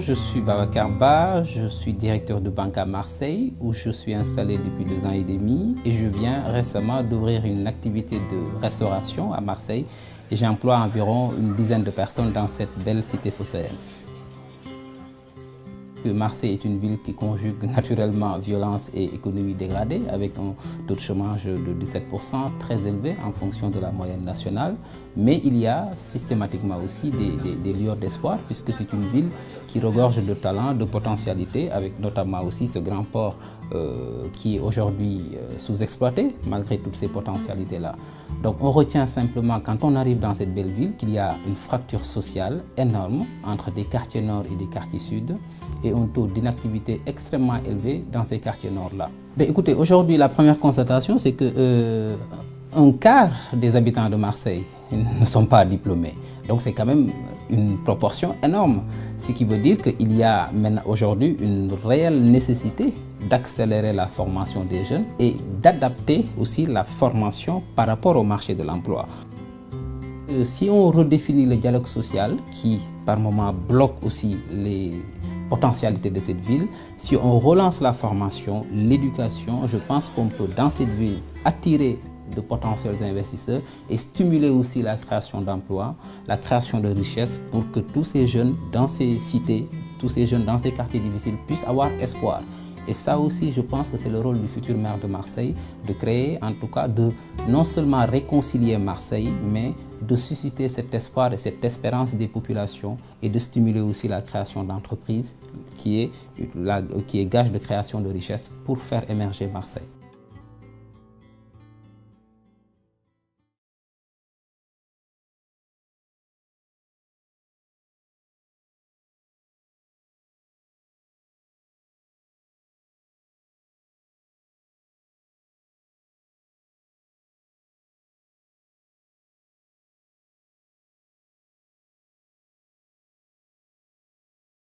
Je suis Babacar Ba, je suis directeur de banque à Marseille où je suis installé depuis 2 ans et demi et je viens récemment d'ouvrir une activité de restauration à Marseille et j'emploie environ une dizaine de personnes dans cette belle cité phocéenne. Marseille est une ville qui conjugue naturellement violence et économie dégradée avec un taux de chômage de 17%, très élevé en fonction de la moyenne nationale. Mais il y a systématiquement aussi des lueurs d'espoir puisque c'est une ville qui regorge de talents, de potentialités, avec notamment aussi ce grand port qui est aujourd'hui sous-exploité malgré toutes ces potentialités-là. Donc on retient simplement quand on arrive dans cette belle ville qu'il y a une fracture sociale énorme entre des quartiers nord et des quartiers sud et un taux d'inactivité extrêmement élevé dans ces quartiers nord-là. Écoutez, aujourd'hui, la première constatation, c'est que un quart des habitants de Marseille ne sont pas diplômés. Donc c'est quand même une proportion énorme. Ce qui veut dire qu'il y a maintenant aujourd'hui une réelle nécessité d'accélérer la formation des jeunes et d'adapter aussi la formation par rapport au marché de l'emploi. Si on redéfinit le dialogue social qui par moments bloque aussi les potentialités de cette ville, si on relance la formation, l'éducation, je pense qu'on peut dans cette ville attirer de potentiels investisseurs et stimuler aussi la création d'emplois, la création de richesses pour que tous ces jeunes dans ces cités, tous ces jeunes dans ces quartiers difficiles puissent avoir espoir. Et ça aussi, je pense que c'est le rôle du futur maire de Marseille, de créer, en tout cas, de non seulement réconcilier Marseille, mais de susciter cet espoir et cette espérance des populations et de stimuler aussi la création d'entreprises qui est gage de création de richesses pour faire émerger Marseille.